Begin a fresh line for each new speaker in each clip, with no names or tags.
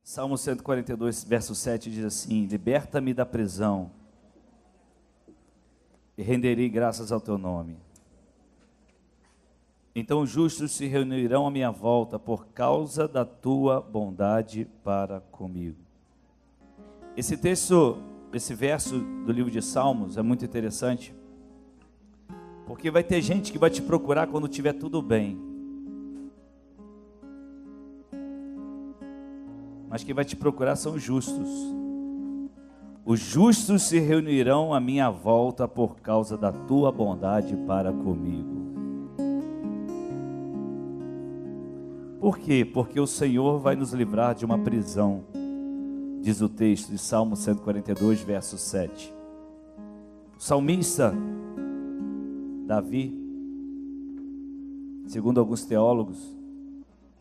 Salmo 142, verso 7 diz assim: liberta-me da prisão e renderei graças ao teu nome. Então os justos se reunirão à minha volta por causa da tua bondade para comigo. Esse texto, esse verso do livro de Salmos é muito interessante, porque vai ter gente que vai te procurar quando tiver tudo bem, mas quem vai te procurar são os justos. Os justos se reunirão à minha volta por causa da tua bondade para comigo. Por quê? Porque o Senhor vai nos livrar de uma prisão, diz o texto de Salmo 142, verso 7. O salmista Davi, segundo alguns teólogos,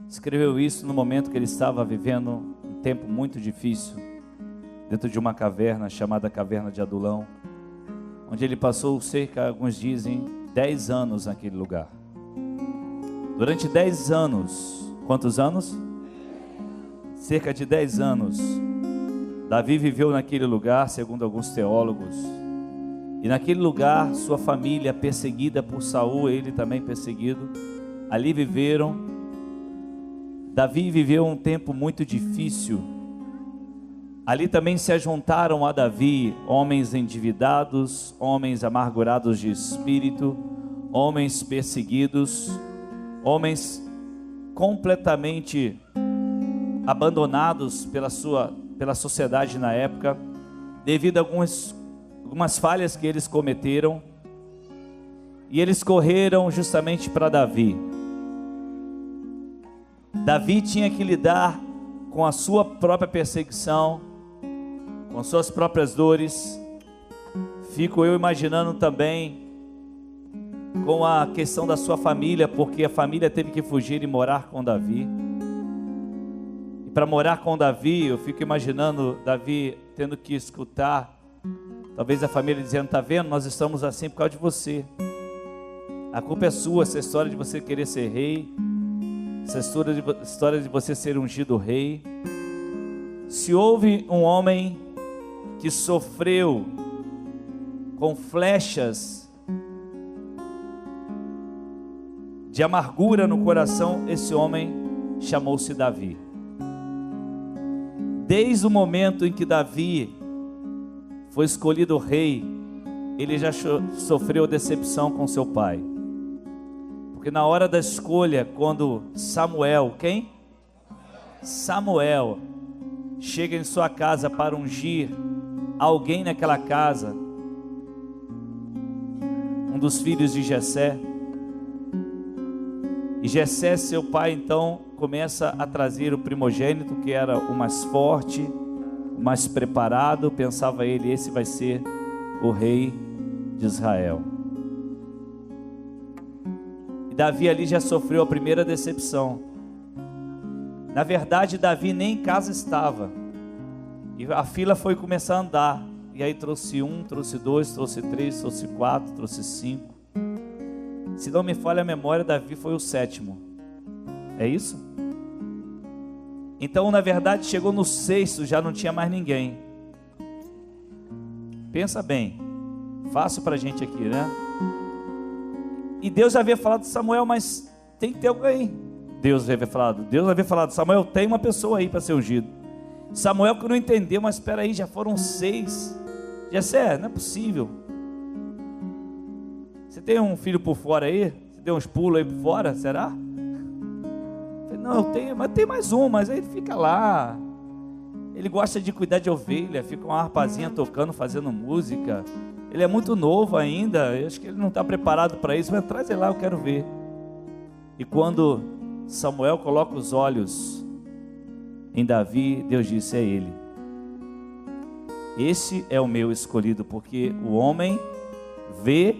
escreveu isso no momento que ele estava vivendo um tempo muito difícil, dentro de uma caverna chamada Caverna de Adulão, onde ele passou cerca, alguns dizem, 10 anos naquele lugar. Durante 10 anos, quantos anos? Cerca de 10 anos, Davi viveu naquele lugar, segundo alguns teólogos, e naquele lugar, sua família perseguida por Saul, ele também perseguido, ali viveram. Davi viveu um tempo muito difícil. Ali também se ajuntaram a Davi homens endividados, homens amargurados de espírito, homens perseguidos, homens completamente abandonados pela sociedade na época, devido a algumas falhas que eles cometeram, e eles correram justamente para Davi. Davi tinha que lidar com a sua própria perseguição, com suas próprias dores. Fico eu imaginando também com a questão da sua família, porque a família teve que fugir e morar com Davi. E para morar com Davi, eu fico imaginando Davi tendo que escutar, talvez a família dizendo: tá vendo, nós estamos assim por causa de você. A culpa é sua, essa história de você querer ser rei, essa história de você ser ungido rei. Se houve um homem que sofreu com flechas de amargura no coração, esse homem chamou-se Davi. Desde o momento em que Davi foi escolhido rei, ele já sofreu decepção com seu pai. Porque na hora da escolha, quando Samuel chega em sua casa para ungir alguém naquela casa, um dos filhos de Jessé, e Jessé, seu pai, então começa a trazer o primogênito, que era o mais forte, o mais preparado. Pensava ele: esse vai ser o rei de Israel. Davi ali já sofreu a primeira decepção. Na verdade, Davi nem em casa estava, e a fila foi começar a andar, e aí trouxe um, trouxe dois, trouxe três, trouxe quatro, trouxe cinco. Se não me falha a memória, Davi foi o sétimo. É isso? Então, na verdade, chegou no sexto, já não tinha mais ninguém. Pensa bem, fácil pra gente aqui, né? E Deus já havia falado de Samuel, mas tem que ter alguém. Deus havia falado, Samuel, tem uma pessoa aí para ser ungido. Samuel que não entendeu, mas espera aí, já foram 6. Jessé, não é possível. Você tem um filho por fora aí? Você tem uns pulos aí por fora, será? Não, eu tenho, mas tem mais um, mas aí ele fica lá. Ele gosta de cuidar de ovelha, fica uma harpazinha tocando, fazendo música. Ele é muito novo ainda, eu acho que ele não está preparado para isso, mas traz ele lá, eu quero ver. E quando Samuel coloca os olhos em Davi, Deus disse: é ele. Esse é o meu escolhido, porque o homem vê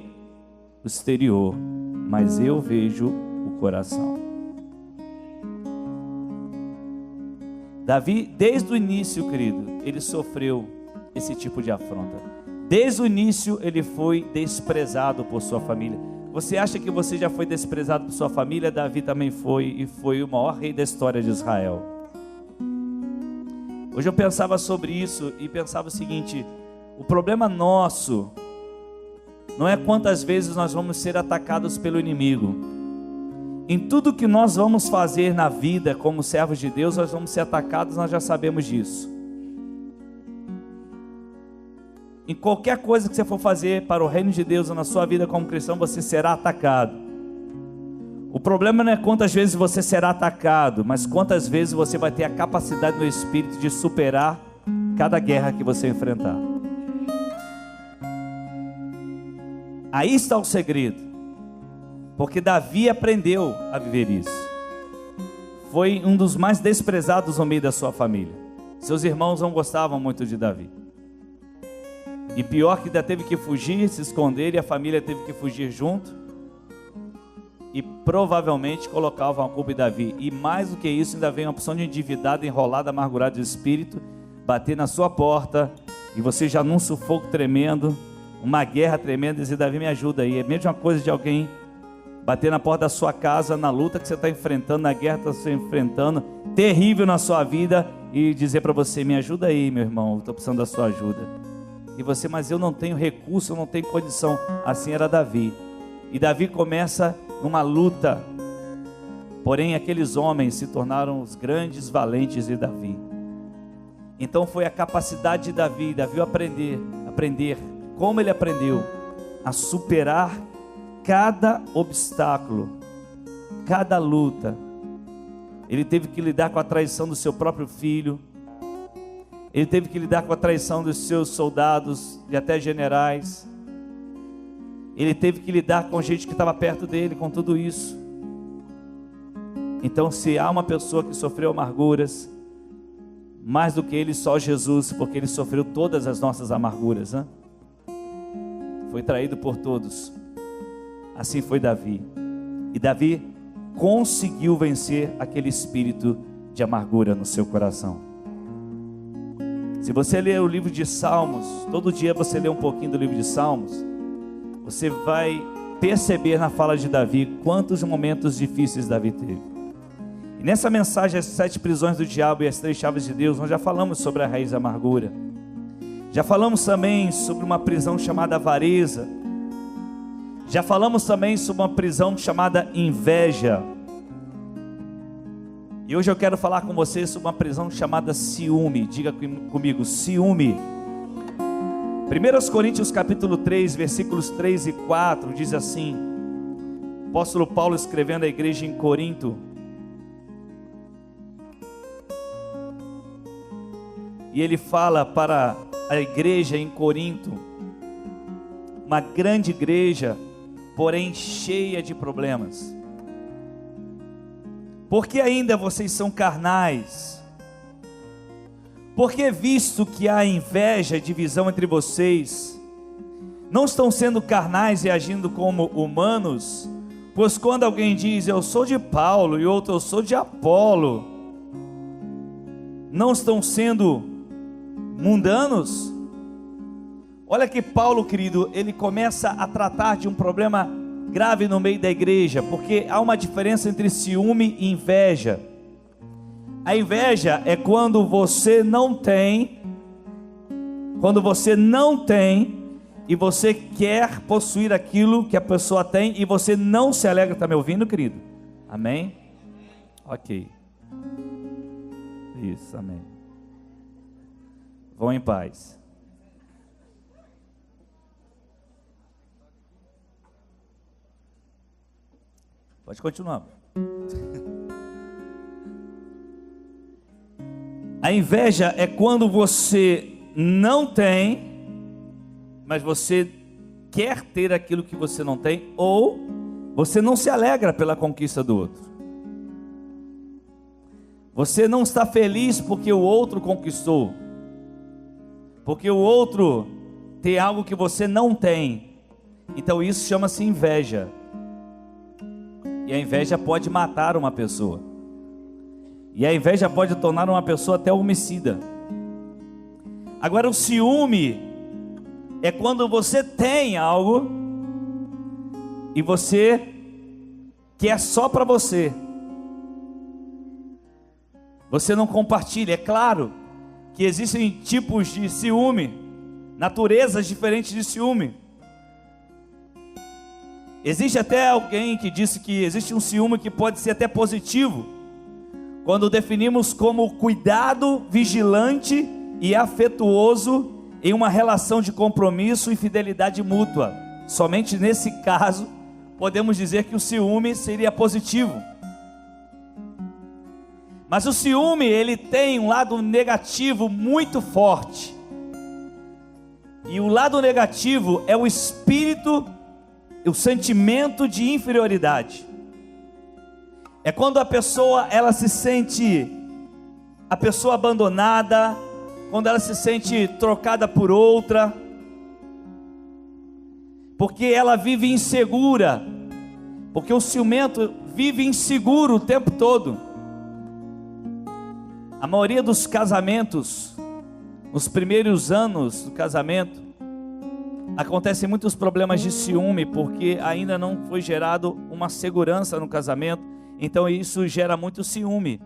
o exterior, mas eu vejo o coração. Davi, desde o início, querido, ele sofreu esse tipo de afronta. Desde o início ele foi desprezado por sua família. Você acha que você já foi desprezado por sua família? Davi também foi, e foi o maior rei da história de Israel. Hoje eu pensava sobre isso e pensava o seguinte: o problema nosso não é quantas vezes nós vamos ser atacados pelo inimigo. Em tudo que nós vamos fazer na vida como servos de Deus, nós vamos ser atacados, nós já sabemos disso. Em qualquer coisa que você for fazer para o reino de Deus ou na sua vida como cristão, você será atacado. O problema não é quantas vezes você será atacado, mas quantas vezes você vai ter a capacidade no Espírito de superar cada guerra que você enfrentar. Aí está o segredo, porque Davi aprendeu a viver isso. Foi um dos mais desprezados no meio da sua família. Seus irmãos não gostavam muito de Davi. E pior que ainda teve que fugir, se esconder, e a família teve que fugir junto. E provavelmente colocavam a culpa em Davi. E mais do que isso, ainda vem uma opção de endividado, enrolado, amargurado de espírito, bater na sua porta, e você já num sufoco tremendo, uma guerra tremenda, e dizer: Davi, me ajuda aí. É a mesma coisa de alguém bater na porta da sua casa, na luta que você está enfrentando, na guerra que você está enfrentando, terrível na sua vida, e dizer para você: me ajuda aí, meu irmão, estou precisando da sua ajuda. E você: mas eu não tenho recurso, eu não tenho condição. Assim era Davi. E Davi começa numa luta, porém aqueles homens se tornaram os grandes valentes de Davi. Então foi a capacidade de Davi aprender como ele aprendeu a superar cada obstáculo, cada luta. Ele teve que lidar com a traição do seu próprio filho, ele teve que lidar com a traição dos seus soldados e até generais. Ele teve que lidar com gente que estava perto dele, com tudo isso. Então, se há uma pessoa que sofreu amarguras, mais do que ele, só Jesus, porque ele sofreu todas as nossas amarguras, né? Foi traído por todos. Assim foi Davi. E Davi conseguiu vencer aquele espírito de amargura no seu coração. Se você ler o livro de Salmos, todo dia você lê um pouquinho do livro de Salmos, você vai perceber na fala de Davi quantos momentos difíceis Davi teve. E nessa mensagem, as 7 prisões do diabo e as 3 chaves de Deus, nós já falamos sobre a raiz da amargura. Já falamos também sobre uma prisão chamada avareza. Já falamos também sobre uma prisão chamada inveja. E hoje eu quero falar com você sobre uma prisão chamada ciúme. Diga comigo: ciúme. 1 Coríntios capítulo 3, versículos 3 e 4, diz assim, o apóstolo Paulo escrevendo à igreja em Corinto. E ele fala para a igreja em Corinto, uma grande igreja, porém cheia de problemas. Porque ainda vocês são carnais? Porque visto que há inveja e divisão entre vocês, não estão sendo carnais e agindo como humanos? Pois quando alguém diz: eu sou de Paulo, e outro: eu sou de Apolo, não estão sendo mundanos? Olha que Paulo, querido, ele começa a tratar de um problema grave no meio da igreja, porque há uma diferença entre ciúme e inveja. A inveja é quando você não tem, e você quer possuir aquilo que a pessoa tem, e você não se alegra. Está me ouvindo, querido? Amém? Ok. Isso, amém. Vão em paz. Pode continuar. A inveja é quando você não tem, mas você quer ter aquilo que você não tem, ou você não se alegra pela conquista do outro. Você não está feliz porque o outro conquistou, porque o outro tem algo que você não tem. Então isso chama-se inveja. E a inveja pode matar uma pessoa. E a inveja pode tornar uma pessoa até homicida. Agora, o ciúme é quando você tem algo e você quer só para você. Você não compartilha. É claro que existem tipos de ciúme, naturezas diferentes de ciúme. Existe até alguém que disse que existe um ciúme que pode ser até positivo, quando definimos como cuidado, vigilante e afetuoso em uma relação de compromisso e fidelidade mútua. Somente nesse caso podemos dizer que o ciúme seria positivo. Mas o ciúme, ele tem um lado negativo muito forte. E o lado negativo é o espírito, o sentimento de inferioridade. É quando a pessoa, ela se sente a pessoa abandonada, quando ela se sente trocada por outra, porque ela vive insegura, porque o ciumento vive inseguro o tempo todo. A maioria dos casamentos, nos primeiros anos do casamento, acontecem muitos problemas de ciúme, porque ainda não foi gerado uma segurança no casamento. Então isso gera muito ciúme,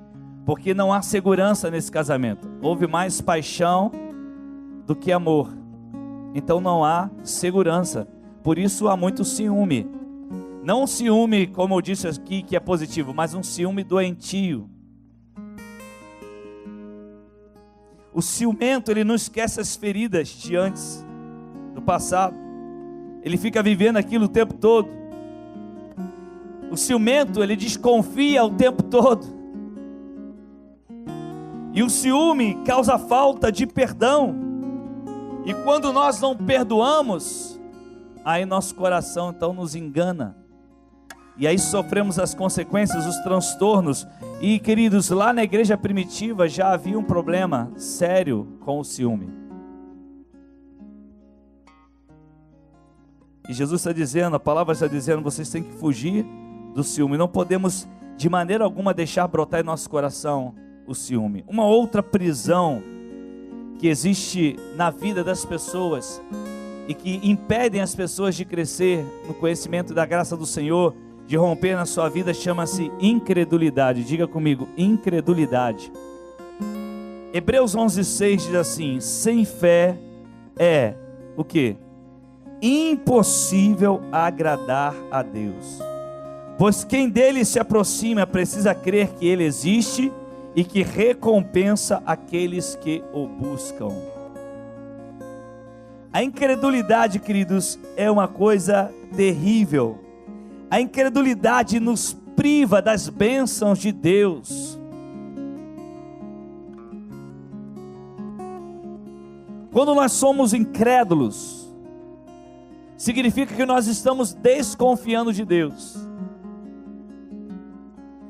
porque não há segurança nesse casamento. Houve mais paixão do que amor, então não há segurança. Por isso há muito ciúme. Não um ciúme, como eu disse aqui, que é positivo, mas um ciúme doentio. O ciumento, ele não esquece as feridas de antes, do passado. Ele fica vivendo aquilo o tempo todo. O ciumento, ele desconfia o tempo todo. E o ciúme causa falta de perdão. E quando nós não perdoamos, aí nosso coração então nos engana. E aí sofremos as consequências, os transtornos. E queridos, lá na igreja primitiva já havia um problema sério com o ciúme. E Jesus está dizendo, a palavra está dizendo, vocês têm que fugir do ciúme. Não podemos de maneira alguma deixar brotar em nosso coração o ciúme. Uma outra prisão que existe na vida das pessoas e que impedem as pessoas de crescer no conhecimento da graça do Senhor, de romper na sua vida, chama-se incredulidade. Diga comigo, incredulidade. Hebreus 11:6 diz assim: sem fé é o quê? Impossível agradar a Deus. Pois quem dele se aproxima precisa crer que ele existe e que recompensa aqueles que o buscam. A incredulidade, queridos, é uma coisa terrível. A incredulidade nos priva das bênçãos de Deus. Quando nós somos incrédulos, significa que nós estamos desconfiando de Deus.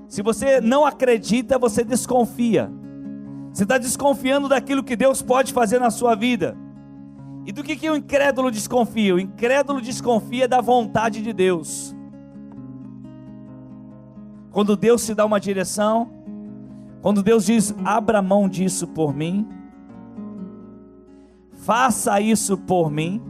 Se você não acredita, você desconfia. Você está desconfiando daquilo que Deus pode fazer na sua vida. E do que o incrédulo desconfia? O incrédulo desconfia da vontade de Deus. Quando Deus te dá uma direção, quando Deus diz, abra mão disso por mim, faça isso por mim,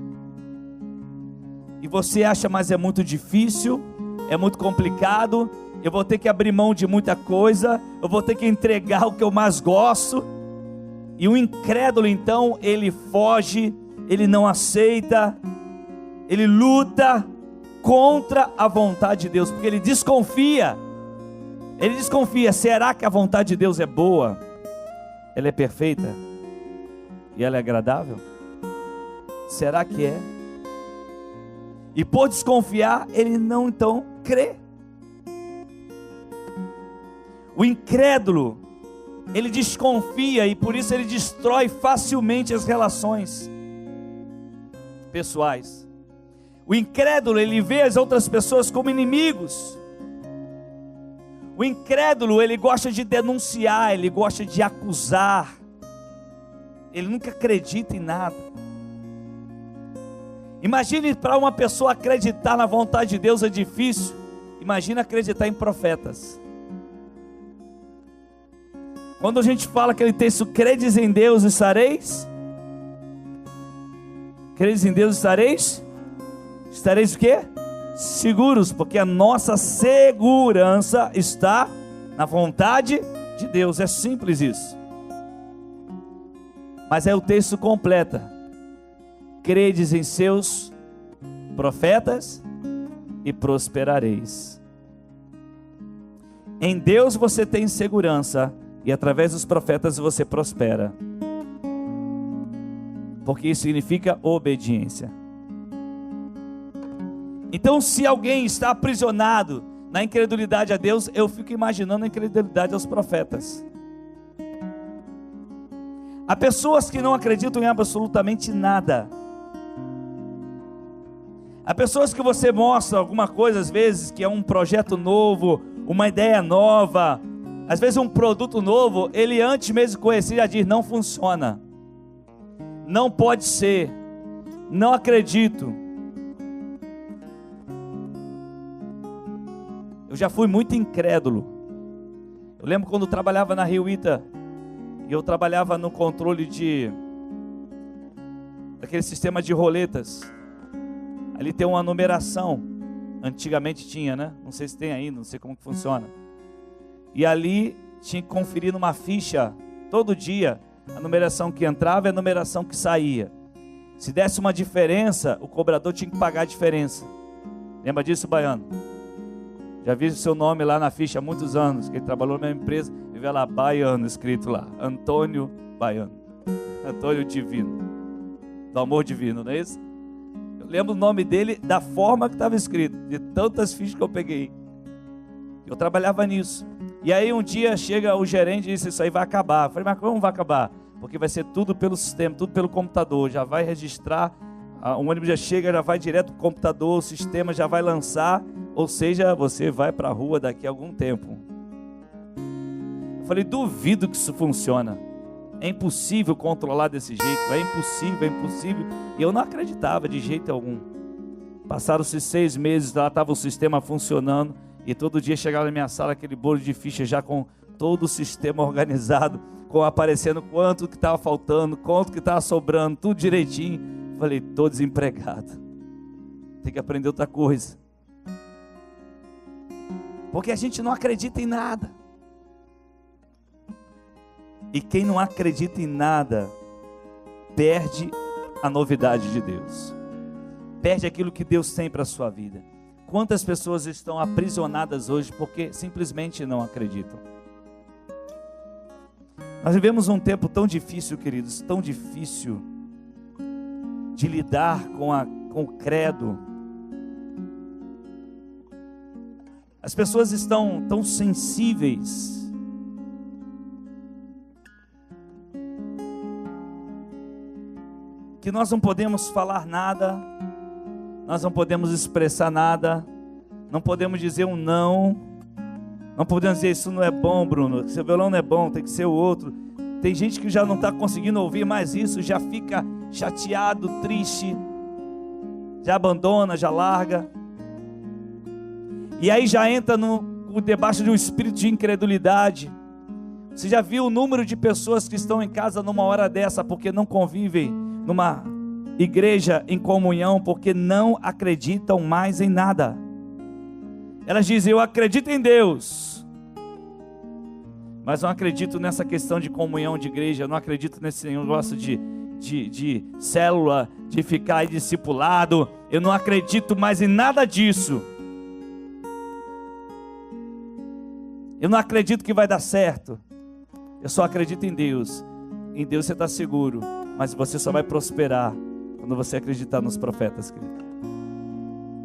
e você acha, mas é muito difícil, é muito complicado, eu vou ter que abrir mão de muita coisa, eu vou ter que entregar o que eu mais gosto. E o incrédulo então, ele foge, ele não aceita, ele luta contra a vontade de Deus, porque ele desconfia. Ele desconfia, será que a vontade de Deus é boa? Ela é perfeita? E ela é agradável? Será que é? E por desconfiar, ele não então crê. O incrédulo, ele desconfia e por isso ele destrói facilmente as relações pessoais. O incrédulo, ele vê as outras pessoas como inimigos. O incrédulo, ele gosta de denunciar, ele gosta de acusar. Ele nunca acredita em nada. Imagine, para uma pessoa acreditar na vontade de Deus é difícil. Imagina acreditar em profetas. Quando a gente fala aquele texto, credes em Deus e estareis? Credes em Deus e estareis? Estareis o quê? Seguros, porque a nossa segurança está na vontade de Deus. É simples isso. Mas aí o texto completa: credes em seus profetas e prosperareis. Em Deus você tem segurança e através dos profetas você prospera. Porque isso significa obediência. Então, se alguém está aprisionado na incredulidade a Deus, eu fico imaginando a incredulidade aos profetas. Há pessoas que não acreditam em absolutamente nada. Há pessoas que você mostra alguma coisa, às vezes, que é um projeto novo, uma ideia nova, às vezes um produto novo, ele antes mesmo de conhecer já diz: não funciona, não pode ser, não acredito. Eu já fui muito incrédulo. Eu lembro quando eu trabalhava na Rio Ita, e eu trabalhava no controle daquele sistema de roletas. Ali tem uma numeração. Antigamente tinha, né? Não sei se tem ainda, não sei como que funciona. E ali tinha que conferir numa ficha, todo dia, a numeração que entrava e a numeração que saía. Se desse uma diferença, o cobrador tinha que pagar a diferença. Lembra disso, Baiano? Já vi o seu nome lá na ficha há muitos anos, que ele trabalhou na mesma empresa, e vê lá Baiano escrito lá, Antônio Baiano, Antônio Divino, do amor divino, não é isso? Eu lembro o nome dele da forma que estava escrito, de tantas fichas que eu peguei. Eu trabalhava nisso. E aí um dia chega o gerente e disse: isso aí vai acabar. Eu falei: mas como vai acabar? Porque vai ser tudo pelo sistema, tudo pelo computador, já vai registrar, o ônibus já chega, já vai direto para o computador, o sistema já vai lançar. Ou seja, você vai para a rua daqui a algum tempo. Eu falei: duvido que isso funciona. É impossível controlar desse jeito. É impossível, é impossível. E eu não acreditava de jeito algum. Passaram-se 6 meses, lá estava o sistema funcionando. E todo dia chegava na minha sala aquele bolo de ficha já com todo o sistema organizado, com aparecendo quanto que estava faltando, quanto que estava sobrando, tudo direitinho. Eu falei: estou desempregado. Tem que aprender outra coisa. Porque a gente não acredita em nada. E quem não acredita em nada, perde a novidade de Deus. Perde aquilo que Deus tem para a sua vida. Quantas pessoas estão aprisionadas hoje porque simplesmente não acreditam? Nós vivemos um tempo tão difícil, queridos, tão difícil de lidar com o credo. As pessoas estão tão sensíveis. Que nós não podemos falar nada, nós não podemos expressar nada, não podemos dizer um não, não podemos dizer: isso não é bom, Bruno, seu violão não é bom, tem que ser o outro. Tem gente que já não está conseguindo ouvir mais isso, já fica chateado, triste, já abandona, já larga. E aí já entra debaixo de um espírito de incredulidade. Você já viu o número de pessoas que estão em casa numa hora dessa porque não convivem numa igreja em comunhão, porque não acreditam mais em nada? Elas dizem: eu acredito em Deus, mas não acredito nessa questão de comunhão de igreja, não acredito nesse negócio de célula, de ficar aí discipulado, eu não acredito mais em nada disso. Eu não acredito que vai dar certo. Eu só acredito em Deus. Em Deus você está seguro, mas você só vai prosperar quando você acreditar nos profetas, querido.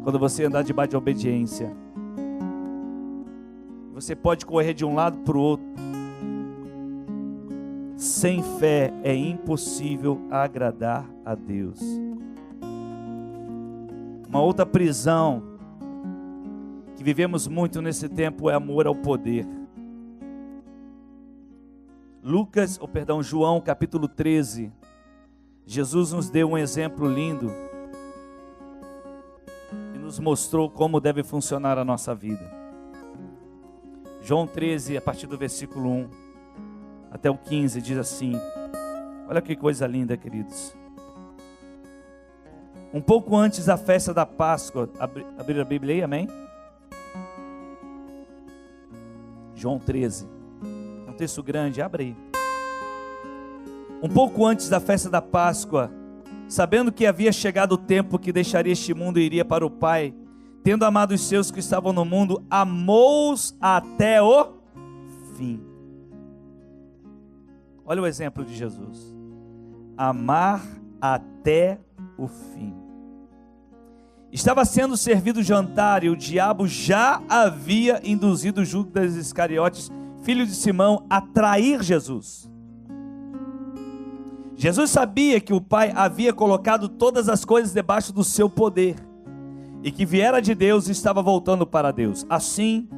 Quando você andar debaixo de obediência. Você pode correr de um lado para o outro. Sem fé é impossível agradar a Deus. Uma outra prisão que vivemos muito nesse tempo é amor ao poder. João capítulo 13, Jesus nos deu um exemplo lindo e nos mostrou como deve funcionar a nossa vida. João 13, a partir do versículo 1 até o 15, diz assim: olha que coisa linda, queridos. Um pouco antes da festa da Páscoa, abrir a Bíblia aí, amém? João 13, é um texto grande, abre aí. Um pouco antes da festa da Páscoa, sabendo que havia chegado o tempo que deixaria este mundo e iria para o Pai, tendo amado os seus que estavam no mundo, amou-os até o fim. Olha o exemplo de Jesus. Amar até o fim. Estava sendo servido o jantar e o diabo já havia induzido Judas Iscariotes, filho de Simão, a trair Jesus. Jesus sabia que o Pai havia colocado todas as coisas debaixo do seu poder e que viera de Deus e estava voltando para Deus. Assim,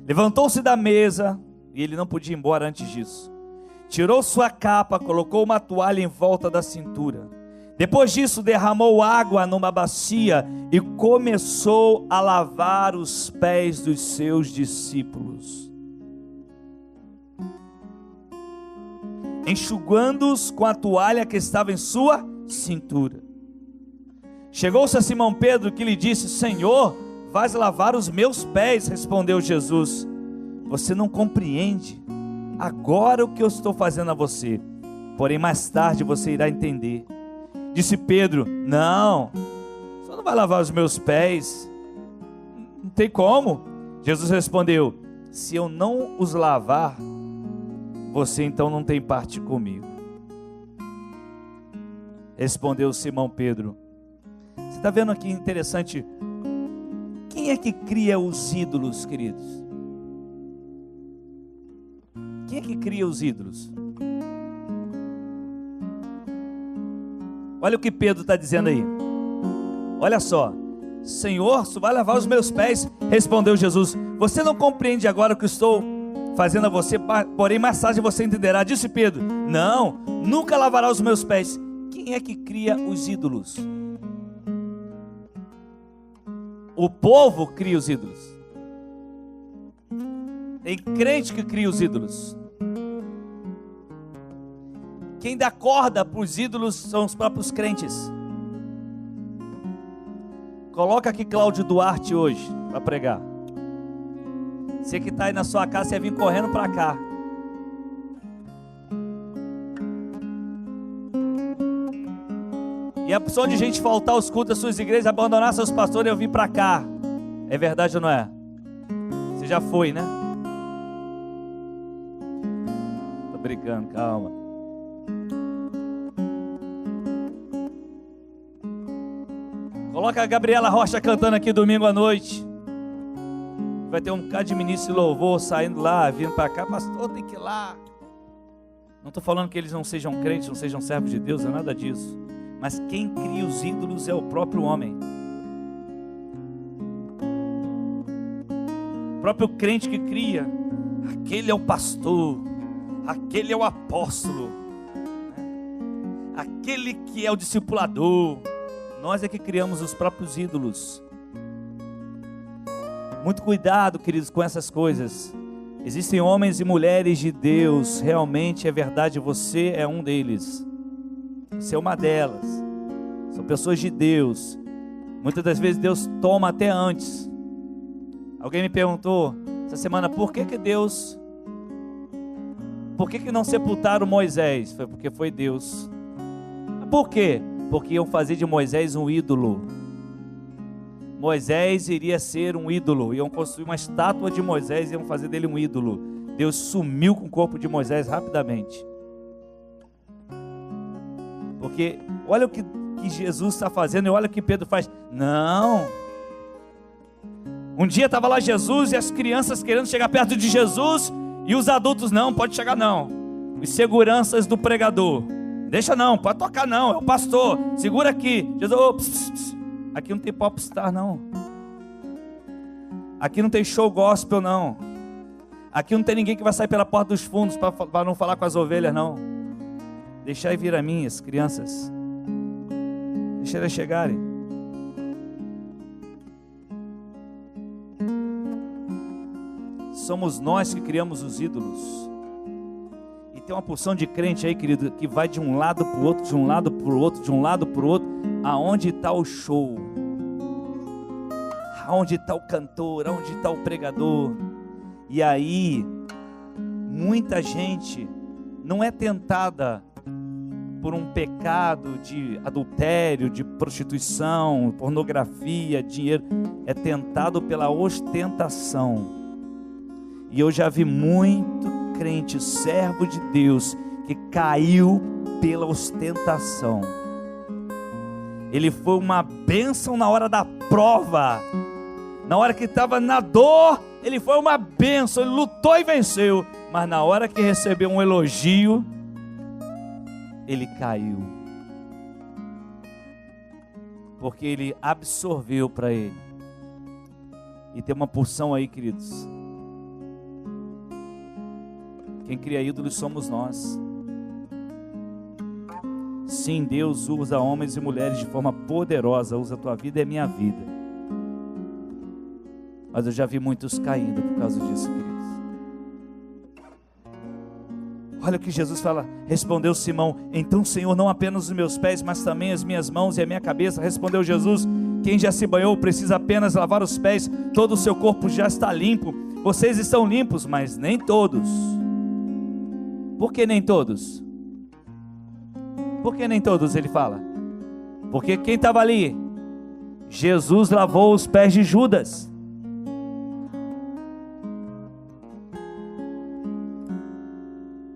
levantou-se da mesa, e ele não podia ir embora antes disso. Tirou sua capa, colocou uma toalha em volta da cintura. Depois disso, derramou água numa bacia e começou a lavar os pés dos seus discípulos, enxugando-os com a toalha que estava em sua cintura. Chegou-se a Simão Pedro, que lhe disse: Senhor, vais lavar os meus pés? Respondeu Jesus: você não compreende agora o que eu estou fazendo a você, porém mais tarde você irá entender. Disse Pedro: não, o senhor não vai lavar os meus pés, não tem como. Jesus respondeu: se eu não os lavar, você então não tem parte comigo. Respondeu Simão Pedro. Você está vendo aqui interessante, quem é que cria os ídolos, queridos? Quem é que cria os ídolos? Olha o que Pedro está dizendo aí. Olha só: Senhor, você vai lavar os meus pés? Respondeu Jesus: você não compreende agora o que estou fazendo a você, porém mais tarde você entenderá. Disse Pedro: não, nunca lavará os meus pés. Quem é que cria os ídolos? O povo cria os ídolos. Tem crente que cria os ídolos. Quem dá corda para os ídolos são os próprios crentes. Coloca aqui Cláudio Duarte hoje para pregar. Você que está aí na sua casa, você vai vir correndo para cá. E a opção de gente faltar aos cultos das suas igrejas, abandonar seus pastores e eu vim para cá. É verdade ou não é? Você já foi, né? Tô brincando, calma. Coloca a Gabriela Rocha cantando aqui domingo à noite. Vai ter um bocado de ministro de louvor saindo lá, vindo para cá. Pastor, tem que ir lá. Não estou falando que eles não sejam crentes, não sejam servos de Deus, é nada disso. Mas quem cria os ídolos é o próprio homem. O próprio crente que cria. Aquele é o pastor, aquele é o apóstolo, aquele que é o discipulador. Nós é que criamos os próprios ídolos. Muito cuidado, queridos, com essas coisas. Existem homens e mulheres de Deus, realmente é verdade, você é um deles. Você é uma delas. São pessoas de Deus. Muitas das vezes Deus toma até antes. Alguém me perguntou essa semana: por que não sepultaram Moisés? Foi porque foi Deus. Por quê? Porque iam fazer de Moisés um ídolo. Moisés iria ser um ídolo. Iam construir uma estátua de Moisés e iam fazer dele um ídolo. Deus sumiu com o corpo de Moisés rapidamente. Porque olha o que Jesus está fazendo e olha o que Pedro faz. Não. Um dia estava lá Jesus e as crianças querendo chegar perto de Jesus e os adultos: não, pode chegar não. Os seguranças do pregador: deixa não, pode tocar não, é o pastor, segura aqui. Jesus: oh, pss, pss. Aqui não tem popstar não. Aqui não tem show gospel não. Aqui não tem ninguém que vai sair pela porta dos fundos para não falar com as ovelhas não. Deixai vir a mim as crianças. Deixa elas chegarem. Somos nós que criamos os ídolos. E tem uma porção de crente aí, querido, que vai de um lado para o outro, de um lado para o outro, de um lado para o outro. Aonde está o show? Aonde está o cantor? Aonde está o pregador? E aí, muita gente não é tentada por um pecado de adultério, de prostituição, pornografia, dinheiro, é tentado pela ostentação. E eu já vi muito crente, servo de Deus, que caiu pela ostentação. Ele foi uma bênção na hora da prova, na hora que estava na dor, ele foi uma bênção, ele lutou e venceu, mas na hora que recebeu um elogio, ele caiu, porque ele absorveu para ele. E tem uma porção aí, queridos, quem cria ídolos somos nós. Sim, Deus usa homens e mulheres de forma poderosa, usa a tua vida e a minha vida, mas eu já vi muitos caindo por causa disso, queridos. Olha o que Jesus fala. Respondeu Simão: então, Senhor, não apenas os meus pés, mas também as minhas mãos e a minha cabeça. Respondeu Jesus: quem já se banhou precisa apenas lavar os pés, todo o seu corpo já está limpo. Vocês estão limpos, mas nem todos. Por que nem todos? Por que nem todos, ele fala? Porque quem estava ali? Jesus lavou os pés de Judas.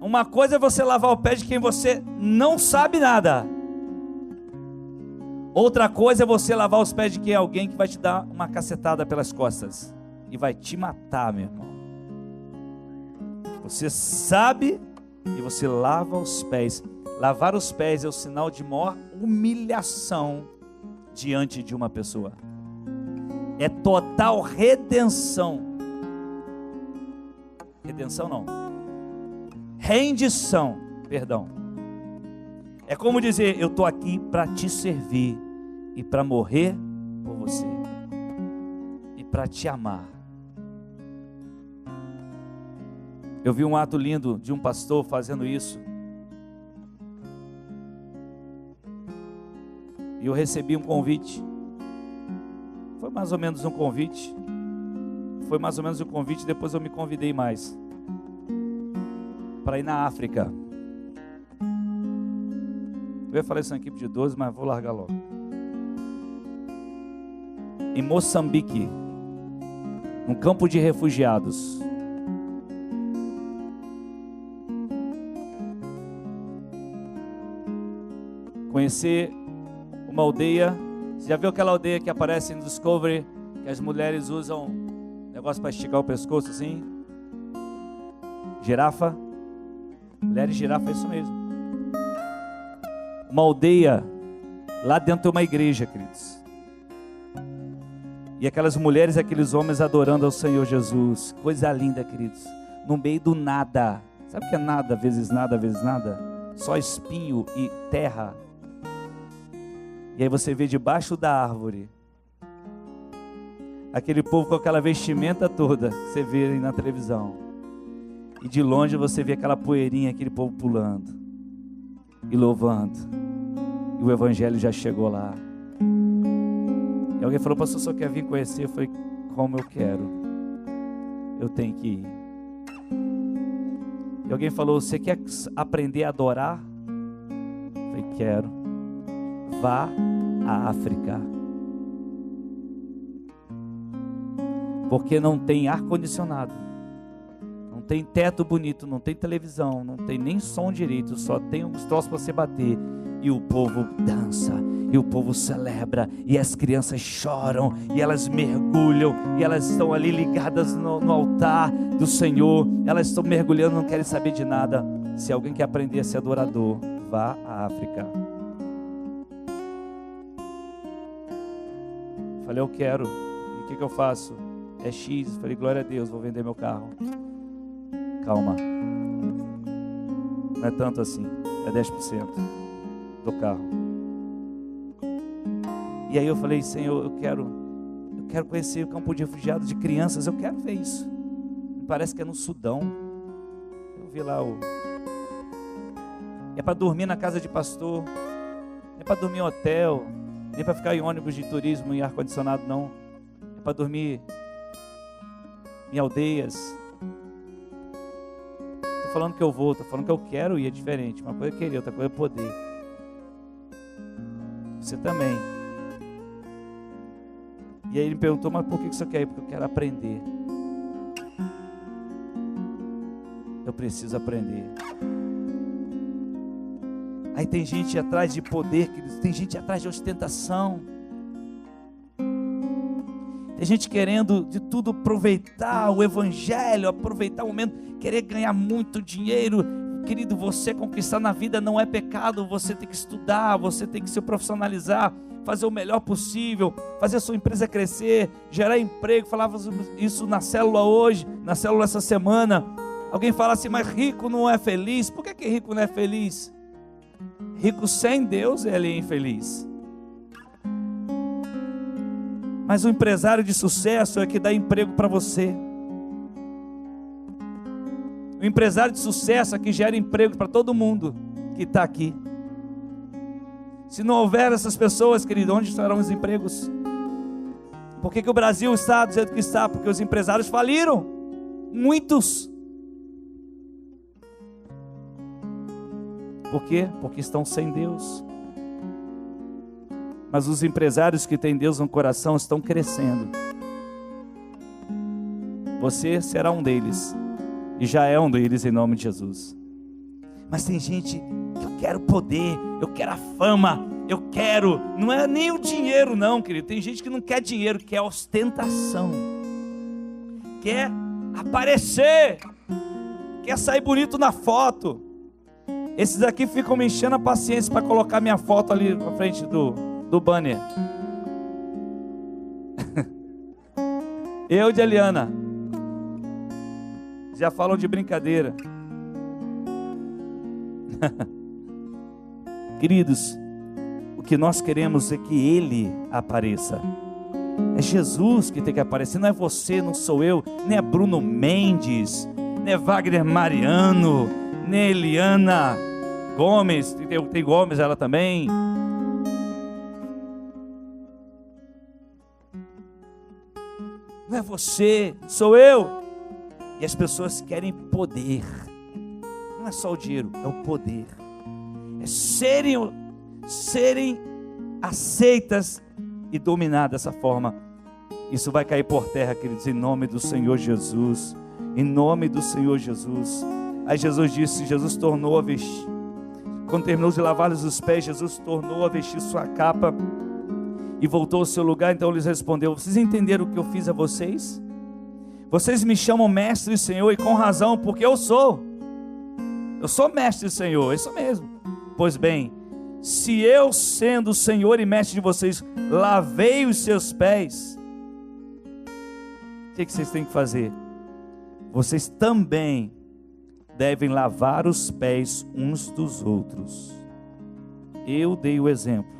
Uma coisa é você lavar o pé de quem você não sabe nada. Outra coisa é você lavar os pés de quem é alguém que vai te dar uma cacetada pelas costas e vai te matar, meu irmão. Você sabe e você lava os pés. Lavar os pés é o sinal de maior humilhação diante de uma pessoa. É total redenção. Redenção não. Rendição, perdão. É como dizer: eu estou aqui para te servir e para morrer por você e para te amar. Eu vi um ato lindo de um pastor fazendo isso. E eu recebi um convite. Foi mais ou menos um convite. Depois eu me convidei mais para ir na África. Eu ia falar isso na equipe de 12, mas vou largar logo. Em Moçambique, num campo de refugiados. Conhecer uma aldeia. Você já viu aquela aldeia que aparece no Discovery, que as mulheres usam negócio para esticar o pescoço assim? Girafa. Mulheres girafa, é isso mesmo. Uma aldeia, lá dentro tem uma igreja, queridos. E aquelas mulheres e aqueles homens adorando ao Senhor Jesus. Coisa linda, queridos. No meio do nada. Sabe o que é nada vezes nada vezes nada? Só espinho e terra. E aí você vê debaixo da árvore aquele povo com aquela vestimenta toda que você vê aí na televisão. E de longe você vê aquela poeirinha, aquele povo pulando e louvando. E o evangelho já chegou lá. E alguém falou: pastor, só quer vir conhecer? Eu falei: como eu quero. Eu tenho que ir. E alguém falou: você quer aprender a adorar? Eu falei: quero. Vá à África. Porque não tem ar-condicionado, não tem teto bonito, não tem televisão, não tem nem som direito, só tem uns troços para você bater. E o povo dança, e o povo celebra, e as crianças choram, e elas mergulham, e elas estão ali ligadas no altar do Senhor. Elas estão mergulhando, não querem saber de nada. Se alguém quer aprender a ser adorador, vá à África. Falei: eu quero. E o que eu faço? É X. Falei: glória a Deus, vou vender meu carro. Calma. Não é tanto assim. É 10% do carro. E aí eu falei: Senhor, eu quero conhecer o campo de refugiados de crianças. Eu quero ver isso. Me parece que é no Sudão. Eu vi lá É para dormir na casa de pastor. Não é para dormir em hotel. Nem para ficar em ônibus de turismo em ar-condicionado, não. É para dormir em aldeias. Estou falando que eu vou, estou falando que eu quero ir, é diferente. Uma coisa é querer, outra coisa é poder. você também. E aí ele me perguntou, mas por que você quer ir? Porque eu quero aprender. Eu preciso aprender. Aí tem gente atrás de poder, tem gente atrás de ostentação. Tem gente querendo de tudo aproveitar o evangelho, aproveitar o momento, querer ganhar muito dinheiro. Querido, você conquistar na vida não é pecado, você tem que estudar, você tem que se profissionalizar, fazer o melhor possível, fazer a sua empresa crescer, gerar emprego. Falava isso na célula hoje, na célula essa semana. Alguém fala assim, mas rico não é feliz. Por que rico não é feliz? Rico sem Deus, ele é infeliz. Mas o empresário de sucesso é que dá emprego para você. O empresário de sucesso é que gera emprego para todo mundo que está aqui. Se não houver essas pessoas, querido, onde estarão os empregos? Por que o Brasil está do jeito que está? Porque os empresários faliram. Muitos. Por quê? Porque estão sem Deus. Mas os empresários que têm Deus no coração estão crescendo. Você será um deles. E já é um deles em nome de Jesus. Mas tem gente que eu quero poder, eu quero a fama, eu quero, não é nem o dinheiro não, querido. Tem gente que não quer dinheiro, quer ostentação, quer aparecer, quer sair bonito na foto. Esses aqui ficam me enchendo a paciência para colocar minha foto ali na frente do banner. Eu de Eliana. Já falam de brincadeira. Queridos, o que nós queremos é que Ele apareça. É Jesus que tem que aparecer. Não é você, não sou eu, nem é Bruno Mendes, nem é Wagner Mariano, nem Eliana Gomes. Tem Gomes ela também. Não é você, sou eu. E as pessoas querem poder. Não é só o dinheiro, é o poder. É serem aceitas e dominadas dessa forma. Isso vai cair por terra, queridos, em nome do Senhor Jesus. Em nome do Senhor Jesus. Aí Jesus disse, Jesus tornou a vestir. Quando terminou de lavar-lhes os pés, Jesus tornou a vestir sua capa e voltou ao seu lugar. Então lhes respondeu, vocês entenderam o que eu fiz a vocês? Vocês me chamam mestre e Senhor, e com razão, porque eu sou mestre e Senhor, isso mesmo. Pois bem, se eu, sendo Senhor e mestre de vocês, lavei os seus pés, o que vocês têm que fazer? Vocês também devem lavar os pés uns dos outros. Eu dei o exemplo,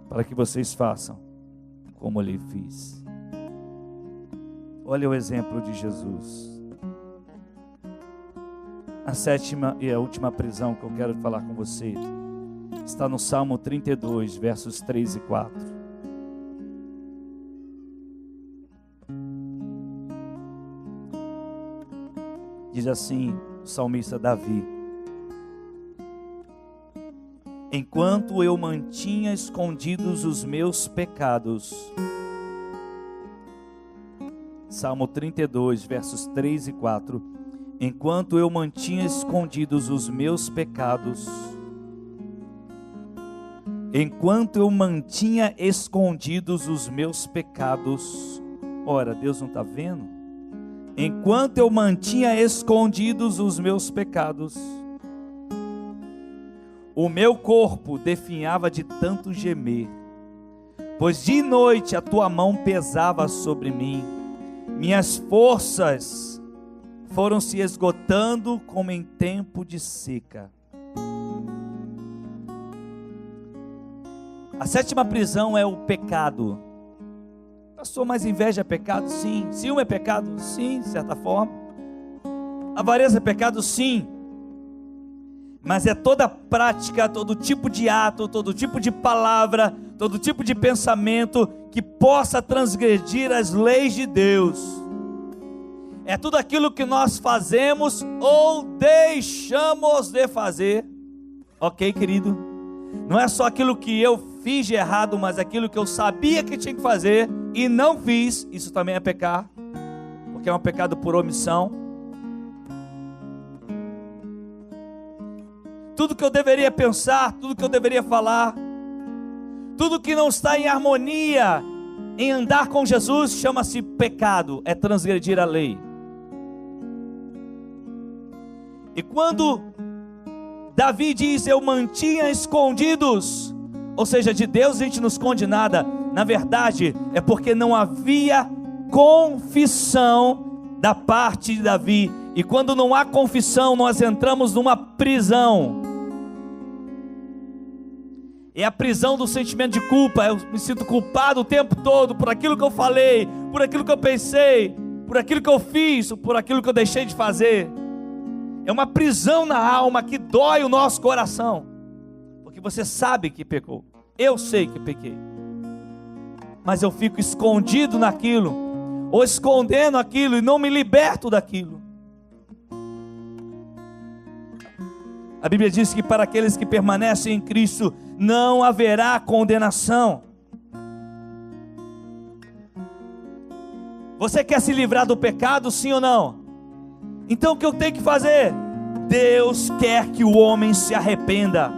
para que vocês façam como eu lhe fiz. Olha o exemplo de Jesus. A sétima e a última prisão que eu quero falar com você está no Salmo 32, versos 3 e 4. Diz assim o salmista Davi: enquanto eu mantinha escondidos os meus pecados. Salmo 32, versos 3 e 4. Enquanto eu mantinha escondidos os meus pecados. Enquanto eu mantinha escondidos os meus pecados. Ora, Deus não está vendo? Enquanto eu mantinha escondidos os meus pecados, o meu corpo definhava de tanto gemer, pois de noite a tua mão pesava sobre mim. Minhas forças foram se esgotando como em tempo de seca. A sétima prisão é o pecado. Pastor, mas inveja é pecado? Sim. Ciúme é pecado? Sim, de certa forma. Avareza é pecado? Sim. Mas é toda prática, todo tipo de ato, todo tipo de palavra, todo tipo de pensamento que possa transgredir as leis de Deus. É tudo aquilo que nós fazemos ou deixamos de fazer. Ok, querido? Não é só aquilo que eu fiz de errado, mas aquilo que eu sabia que tinha que fazer e não fiz. Isso também é pecar, porque é um pecado por omissão. Tudo que eu deveria pensar, tudo que eu deveria falar, tudo que não está em harmonia em andar com Jesus, chama-se pecado, é transgredir a lei. E quando Davi diz, eu mantinha escondidos, ou seja, de Deus a gente não esconde nada, na verdade é porque não havia confissão da parte de Davi, e quando não há confissão, nós entramos numa prisão. É a prisão do sentimento de culpa. Eu me sinto culpado o tempo todo por aquilo que eu falei, por aquilo que eu pensei, por aquilo que eu fiz, por aquilo que eu deixei de fazer. É uma prisão na alma que dói o nosso coração, porque você sabe que pecou. Eu sei que pequei, mas eu fico escondido naquilo, ou escondendo aquilo, e não me liberto daquilo. A Bíblia diz que para aqueles que permanecem em Cristo não haverá condenação. Você quer se livrar do pecado, sim ou não? Então o que eu tenho que fazer? Deus quer que o homem se arrependa.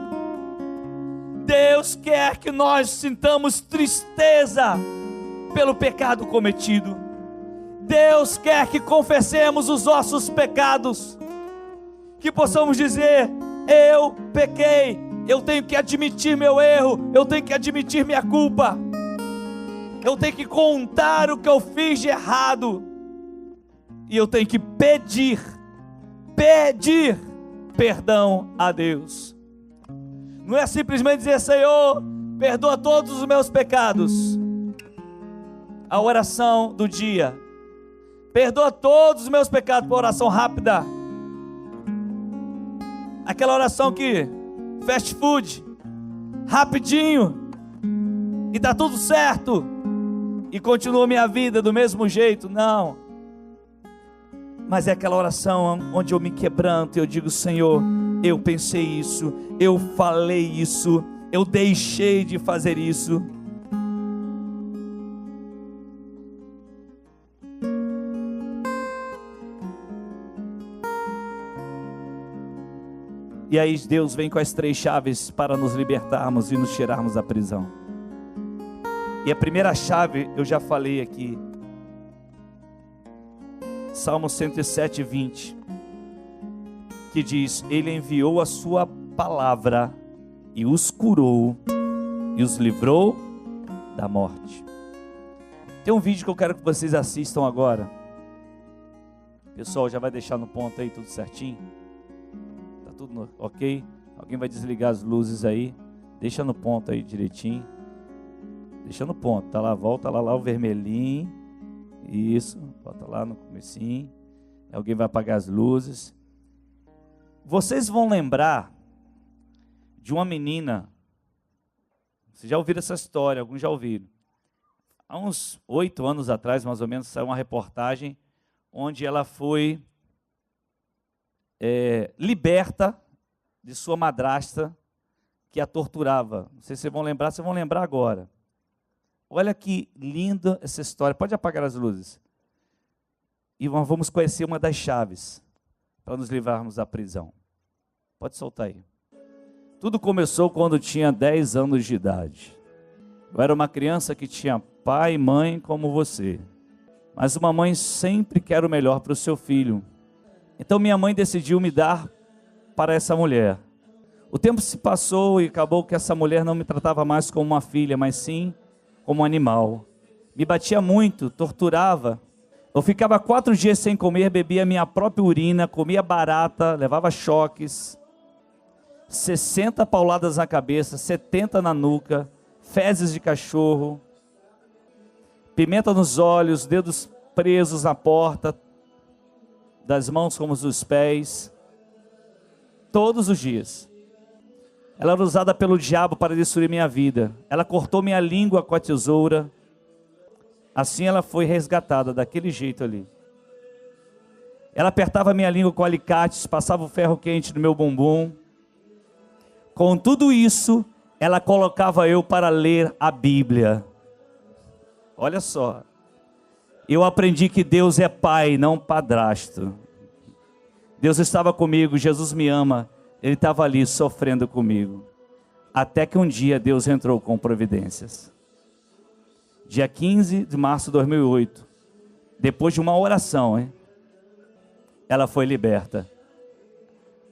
Deus quer que nós sintamos tristeza pelo pecado cometido. Deus quer que confessemos os nossos pecados, que possamos dizer, eu pequei, eu tenho que admitir meu erro, eu tenho que admitir minha culpa, eu tenho que contar o que eu fiz de errado, e eu tenho que pedir perdão a Deus. Não é simplesmente dizer, Senhor, perdoa todos os meus pecados. A oração do dia, perdoa todos os meus pecados, por oração rápida. Aquela oração que, fast food, rapidinho, e está tudo certo, e continua minha vida do mesmo jeito. Não, mas é aquela oração onde eu me quebranto e eu digo, Senhor, eu pensei isso, eu falei isso, eu deixei de fazer isso. E aí Deus vem com as 3 chaves para nos libertarmos e nos tirarmos da prisão. E a primeira chave eu já falei aqui. Salmo 107, 20. Que diz, Ele enviou a sua palavra e os curou e os livrou da morte. Tem um vídeo que eu quero que vocês assistam agora. Pessoal, já vai deixar no ponto aí tudo certinho? Tudo ok? Alguém vai desligar as luzes aí? Deixa no ponto aí direitinho. Deixa no ponto, tá lá, volta lá o vermelhinho. Isso, bota lá no comecinho. Alguém vai apagar as luzes. Vocês vão lembrar de uma menina. Vocês já ouviram essa história, alguns já ouviram. Há uns 8 anos atrás, mais ou menos, saiu uma reportagem onde ela foi liberta de sua madrasta que a torturava. Não sei se vocês vão lembrar agora. Olha que linda essa história. Pode apagar as luzes. E nós vamos conhecer uma das chaves para nos livrarmos da prisão. Pode soltar aí. Tudo começou quando eu tinha 10 anos de idade. Eu era uma criança que tinha pai e mãe como você. Mas uma mãe sempre quer o melhor para o seu filho. Então minha mãe decidiu me dar para essa mulher. O tempo se passou e acabou que essa mulher não me tratava mais como uma filha, mas sim como um animal. Me batia muito, torturava. Eu ficava 4 dias sem comer, bebia minha própria urina, comia barata, levava choques, 60 pauladas na cabeça, 70 na nuca, fezes de cachorro, pimenta nos olhos, dedos presos na porta, das mãos como dos pés, todos os dias. Ela era usada pelo diabo para destruir minha vida. Ela cortou minha língua com a tesoura. Assim ela foi resgatada, daquele jeito ali. Ela apertava minha língua com alicates, passava o ferro quente no meu bumbum. Com tudo isso, ela colocava eu para ler a Bíblia. Olha só, eu aprendi que Deus é pai, não padrasto. Deus estava comigo, Jesus me ama, Ele estava ali sofrendo comigo. Até que um dia Deus entrou com providências. Dia 15 de março de 2008, depois de uma oração, ela foi liberta.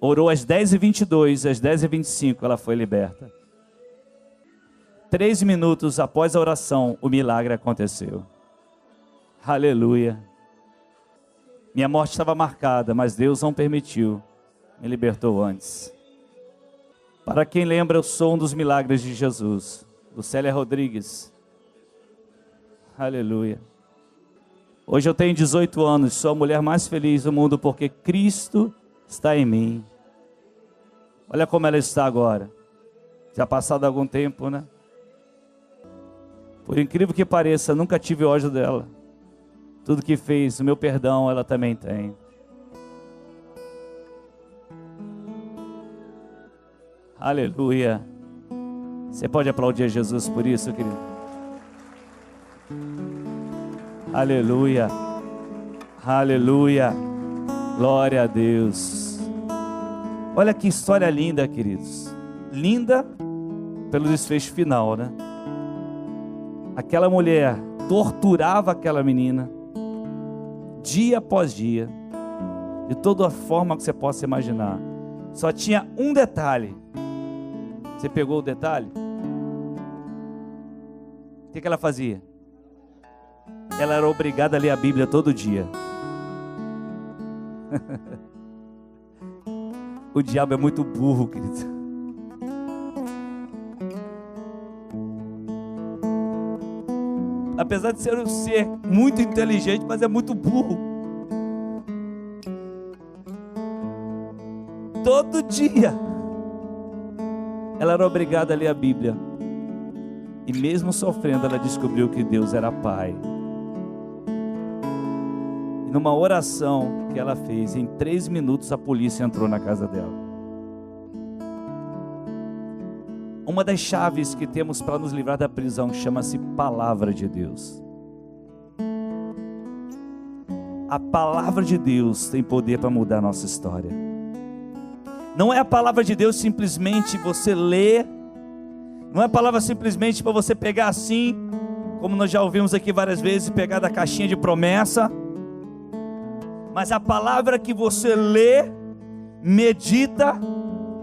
Orou às 10h22, às 10h25 ela foi liberta. 3 minutos após a oração, o milagre aconteceu. Aleluia. Minha morte estava marcada, mas Deus não permitiu. Me libertou antes. Para quem lembra, eu sou um dos milagres de Jesus. Lucélia Rodrigues. Aleluia. Hoje eu tenho 18 anos, sou a mulher mais feliz do mundo porque Cristo está em mim. Olha como ela está agora. Já passado algum tempo, né? Por incrível que pareça, nunca tive ódio dela. Tudo que fez, o meu perdão, ela também tem. Aleluia. Você pode aplaudir a Jesus por isso, querido? Aleluia. Aleluia. Glória a Deus. Olha que história linda, queridos. Linda pelo desfecho final, né? Aquela mulher torturava aquela menina dia após dia, de toda a forma que você possa imaginar. Só tinha um detalhe. Você pegou o detalhe? O que ela fazia? Ela era obrigada a ler a Bíblia todo dia. O diabo é muito burro, querido. Apesar de ser um ser muito inteligente, mas é muito burro. Todo dia ela era obrigada a ler a Bíblia. E mesmo sofrendo, ela descobriu que Deus era Pai. E numa oração que ela fez, em 3 minutos a polícia entrou na casa dela. Uma das chaves que temos para nos livrar da prisão chama-se Palavra de Deus. A Palavra de Deus tem poder para mudar a nossa história. Não é a Palavra de Deus simplesmente você ler. Não é a palavra simplesmente para você pegar assim, como nós já ouvimos aqui várias vezes, pegar da caixinha de promessa. Mas a palavra que você lê, medita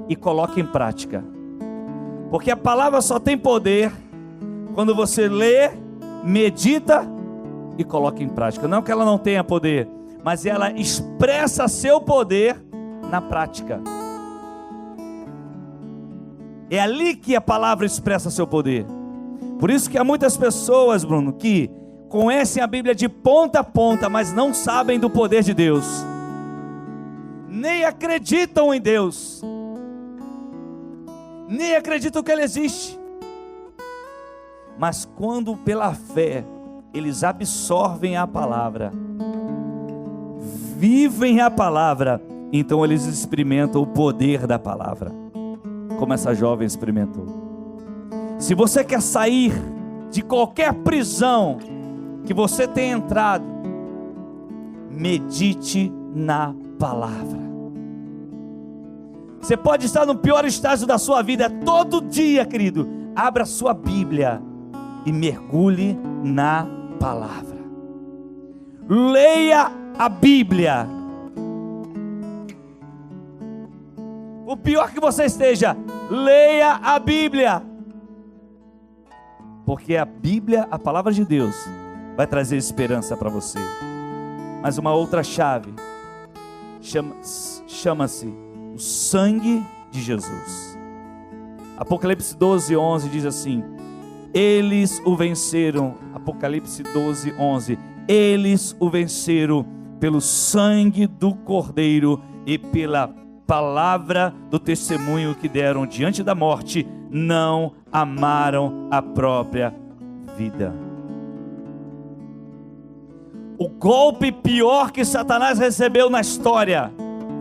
e coloca em prática. Porque a palavra só tem poder quando você lê, medita e coloca em prática. Não que ela não tenha poder, mas ela expressa seu poder na prática. É ali que a palavra expressa seu poder. Por isso que há muitas pessoas, Bruno, que conhecem a Bíblia de ponta a ponta, mas não sabem do poder de Deus. Nem acreditam em Deus. Nem acreditam que Ele existe. Mas quando pela fé eles absorvem a palavra, vivem a palavra, então eles experimentam o poder da palavra, como essa jovem experimentou. Se você quer sair de qualquer prisão que você tenha entrado, medite na palavra. Você pode estar no pior estágio da sua vida, todo dia, querido, abra sua Bíblia e mergulhe na palavra. Leia a Bíblia. O pior que você esteja, leia a Bíblia. Porque a Bíblia, a palavra de Deus, vai trazer esperança para você. Mas uma outra chave chama-se o sangue de Jesus. Apocalipse 12:11 diz assim: eles o venceram. Apocalipse 12:11. Eles o venceram pelo sangue do Cordeiro e pela palavra do testemunho que deram diante da morte. Não amaram a própria vida. O golpe pior que Satanás recebeu na história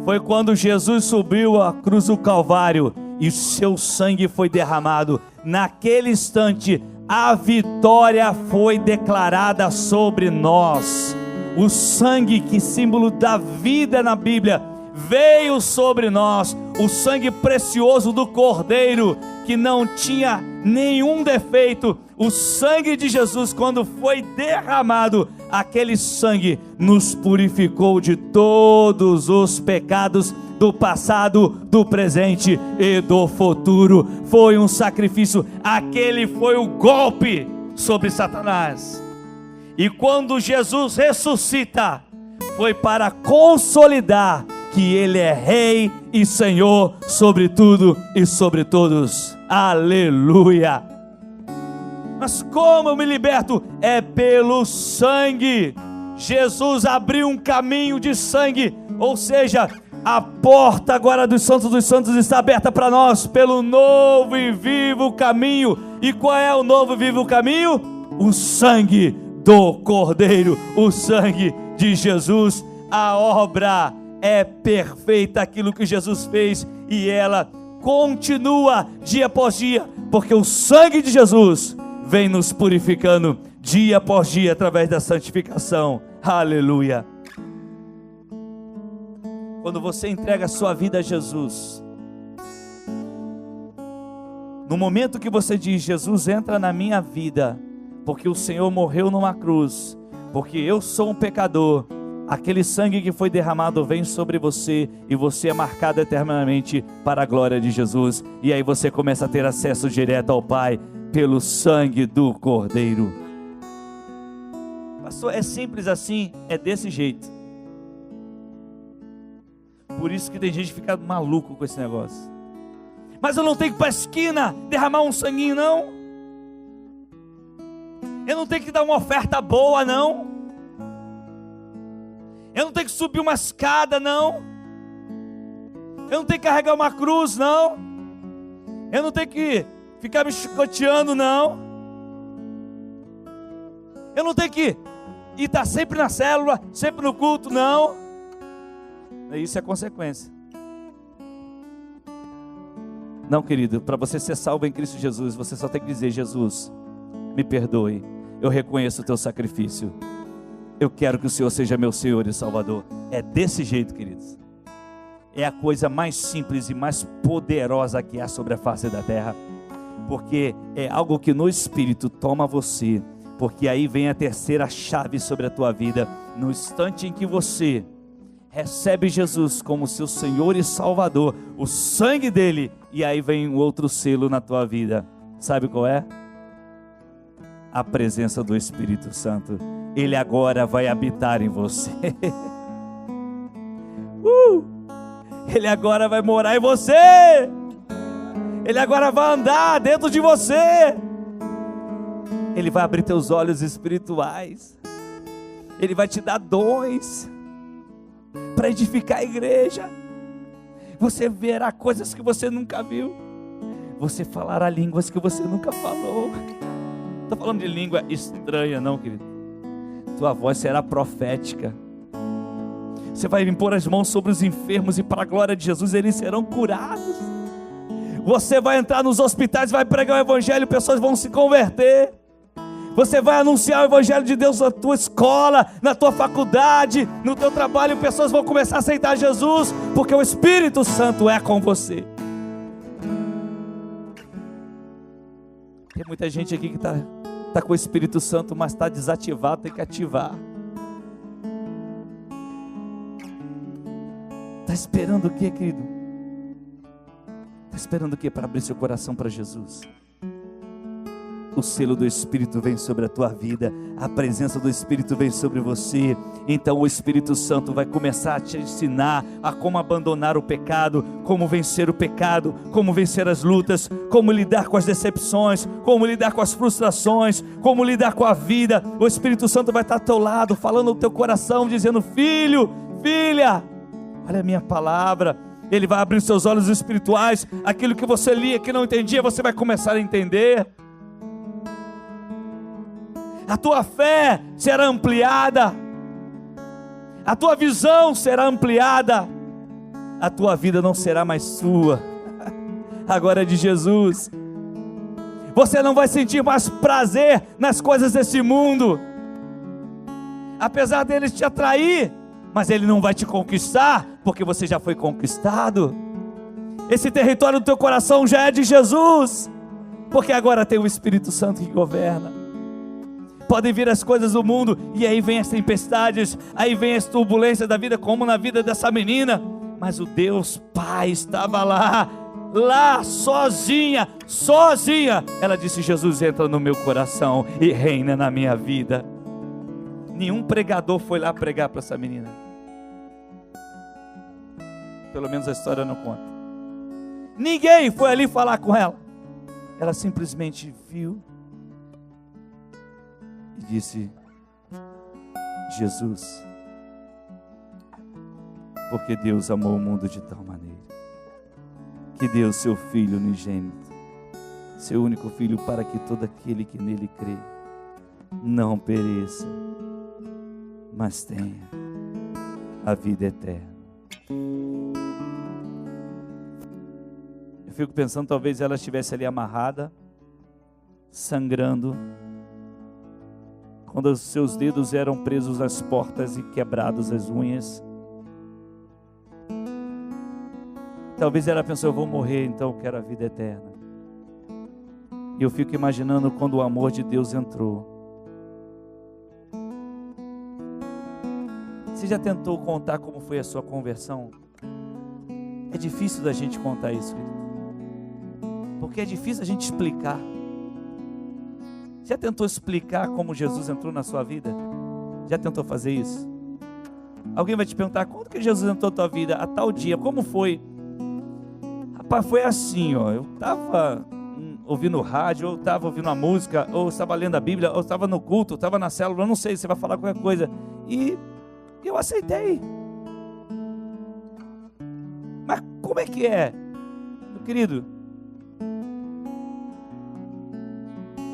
foi quando Jesus subiu à cruz do Calvário e o seu sangue foi derramado. Naquele instante, a vitória foi declarada sobre nós. O sangue, que símbolo da vida na Bíblia, veio sobre nós. O sangue precioso do Cordeiro, que não tinha nenhum defeito. O sangue de Jesus, quando foi derramado, aquele sangue nos purificou de todos os pecados do passado, do presente e do futuro. Foi um sacrifício. Aquele foi o golpe sobre Satanás. E quando Jesus ressuscita, foi para consolidar que Ele é Rei e Senhor sobre tudo e sobre todos. Aleluia! Mas como eu me liberto? É pelo sangue. Jesus abriu um caminho de sangue, ou seja, a porta agora dos santos está aberta para nós, pelo novo e vivo caminho. E qual é o novo e vivo caminho? O sangue do Cordeiro, o sangue de Jesus. A obra é perfeita, aquilo que Jesus fez, e ela continua dia após dia, porque o sangue de Jesus vem nos purificando dia após dia através da santificação. Aleluia! Quando você entrega a sua vida a Jesus, no momento que você diz: Jesus, entra na minha vida, porque o Senhor morreu numa cruz, porque eu sou um pecador, aquele sangue que foi derramado vem sobre você, e você é marcado eternamente para a glória de Jesus. E aí você começa a ter acesso direto ao Pai, pelo sangue do Cordeiro. Pastor, é simples assim? É desse jeito. Por isso que tem gente que fica maluco com esse negócio. Mas eu não tenho que ir para a esquina derramar um sanguinho, não. Eu não tenho que dar uma oferta boa, não. Eu não tenho que subir uma escada, não. Eu não tenho que carregar uma cruz, não. Eu não tenho que ficar me chicoteando, não. Eu não tenho que estar sempre na célula, sempre no culto, não. Isso é consequência. Não, querido, para você ser salvo em Cristo Jesus, você só tem que dizer: Jesus, me perdoe, eu reconheço o teu sacrifício, eu quero que o Senhor seja meu Senhor e Salvador. É desse jeito, queridos. É a coisa mais simples e mais poderosa que há sobre a face da terra, porque é algo que no Espírito toma você, porque aí vem a terceira chave sobre a tua vida. No instante em que você recebe Jesus como seu Senhor e Salvador, o sangue dele, e aí vem um outro selo na tua vida. Sabe qual é? A presença do Espírito Santo. Ele agora vai habitar em você. Ele agora vai morar em você. Ele agora vai andar dentro de você. Ele vai abrir teus olhos espirituais. Ele vai te dar dons para edificar a igreja. Você verá coisas que você nunca viu. Você falará línguas que você nunca falou. Não estou falando de língua estranha, não, querido. Tua voz será profética. Você vai impor as mãos sobre os enfermos, e para a glória de Jesus eles serão curados. Você vai entrar nos hospitais, vai pregar o evangelho, pessoas vão se converter. Você vai anunciar o evangelho de Deus na tua escola, na tua faculdade, no teu trabalho, pessoas vão começar a aceitar Jesus, porque o Espírito Santo é com você. Tem muita gente aqui que está com o Espírito Santo, mas está desativado, tem que ativar. Está esperando o que, querido? Está esperando o que para abrir seu coração para Jesus? O selo do Espírito vem sobre a tua vida, a presença do Espírito vem sobre você. Então o Espírito Santo vai começar a te ensinar a como abandonar o pecado, como vencer o pecado, como vencer as lutas, como lidar com as decepções, como lidar com as frustrações, como lidar com a vida. O Espírito Santo vai estar ao teu lado, falando no teu coração, dizendo: filho, filha, olha a minha palavra. Ele vai abrir os seus olhos espirituais, aquilo que você lia, que não entendia, você vai começar a entender. A tua fé será ampliada, a tua visão será ampliada, a tua vida não será mais sua, agora é de Jesus. Você não vai sentir mais prazer nas coisas desse mundo, apesar dele te atrair, mas ele não vai te conquistar, porque você já foi conquistado. Esse território do teu coração já é de Jesus, porque agora tem o Espírito Santo que governa. Podem vir as coisas do mundo, e aí vem as tempestades, aí vem as turbulências da vida, como na vida dessa menina, mas o Deus Pai estava lá sozinha, ela disse: Jesus, entra no meu coração e reina na minha vida. Nenhum pregador foi lá pregar para essa menina, pelo menos a história não conta. Ninguém foi ali falar com ela, ela simplesmente viu e disse: Jesus, porque Deus amou o mundo de tal maneira que deu seu Filho unigênito, seu único Filho, para que todo aquele que nele crê não pereça, mas tenha a vida eterna. Eu fico pensando, talvez ela estivesse ali amarrada, sangrando, quando os seus dedos eram presos às portas e quebrados as unhas. Talvez ela pensou: eu vou morrer, então eu quero a vida eterna. E eu fico imaginando quando o amor de Deus entrou. Você já tentou contar como foi a sua conversão? É difícil da gente contar isso, porque é difícil a gente explicar. Já tentou explicar como Jesus entrou na sua vida? Já tentou fazer isso? Alguém vai te perguntar: quando que Jesus entrou na tua vida? A tal dia, como foi? Rapaz, foi assim, ó. Eu estava ouvindo rádio, ou estava ouvindo uma música, ou estava lendo a Bíblia, ou estava no culto, ou estava na célula, eu não sei, você vai falar qualquer coisa, e eu aceitei. Mas como é que é, meu querido?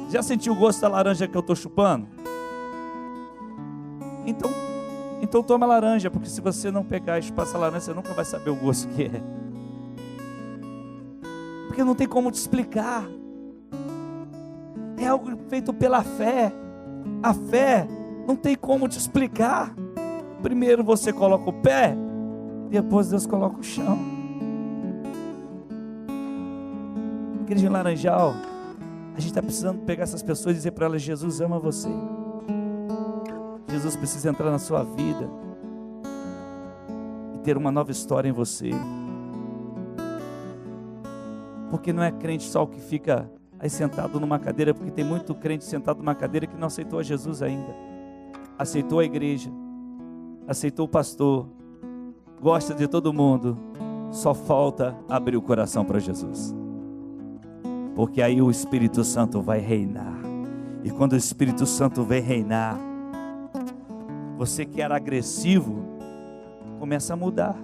Já sentiu o gosto da laranja que eu estou chupando? Então toma laranja, porque se você não pegar e chupar essa laranja, você nunca vai saber o gosto que é. Porque não tem como te explicar. É algo feito pela fé. A fé não tem como te explicar. Primeiro você coloca o pé, depois Deus coloca o chão. Igreja em Laranjal, a gente está precisando pegar essas pessoas e dizer para elas: Jesus ama você. Jesus precisa entrar na sua vida e ter uma nova história em você. Porque não é crente só o que fica aí sentado numa cadeira, porque tem muito crente sentado numa cadeira que não aceitou a Jesus ainda. Aceitou a igreja, aceitou o pastor, gosta de todo mundo, só falta abrir o coração para Jesus. Porque aí o Espírito Santo vai reinar. E quando o Espírito Santo vem reinar, você que era agressivo começa a mudar.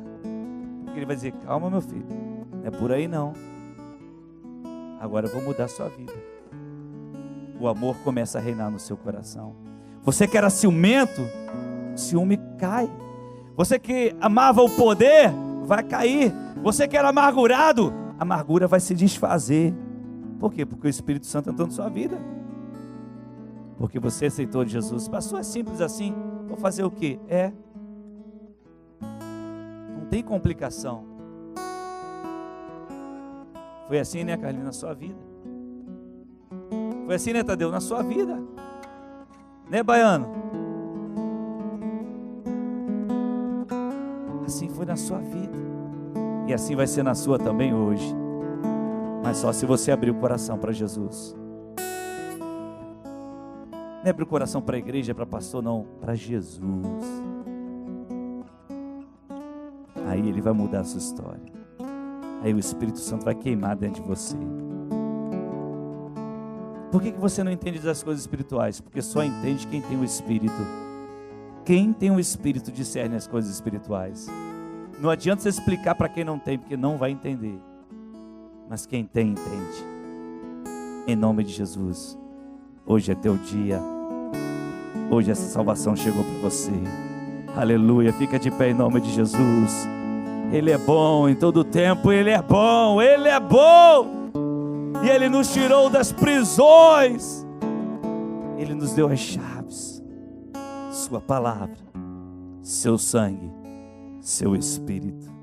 Porque ele vai dizer: calma, meu filho, não é por aí não. Agora eu vou mudar a sua vida. O amor começa a reinar no seu coração. Você que era ciumento, o ciúme cai. Você que amava o poder, vai cair. Você que era amargurado, a amargura vai se desfazer. Por quê? Porque o Espírito Santo entrou na sua vida. Porque você aceitou Jesus. Pastor, é simples assim. Vou fazer o quê? Não tem complicação. Foi assim, né, Carlinhos, na sua vida? Foi assim, né, Tadeu, na sua vida? Né, Baiano? Assim foi na sua vida. E assim vai ser na sua também hoje. Mas só se você abrir o coração para Jesus. Não abre o coração para a igreja, para pastor, não. Para Jesus. Aí Ele vai mudar a sua história. Aí o Espírito Santo vai queimar dentro de você. Por que você não entende das coisas espirituais? Porque só entende quem tem o Espírito. Quem tem o Espírito discerne as coisas espirituais. Não adianta você explicar para quem não tem, porque não vai entender. Mas quem tem, entende. Em nome de Jesus. Hoje é teu dia. Hoje essa salvação chegou para você. Aleluia. Fica de pé em nome de Jesus. Ele é bom em todo tempo, Ele é bom, Ele é bom. E Ele nos tirou das prisões, Ele nos deu as chaves, sua palavra, seu sangue, seu Espírito.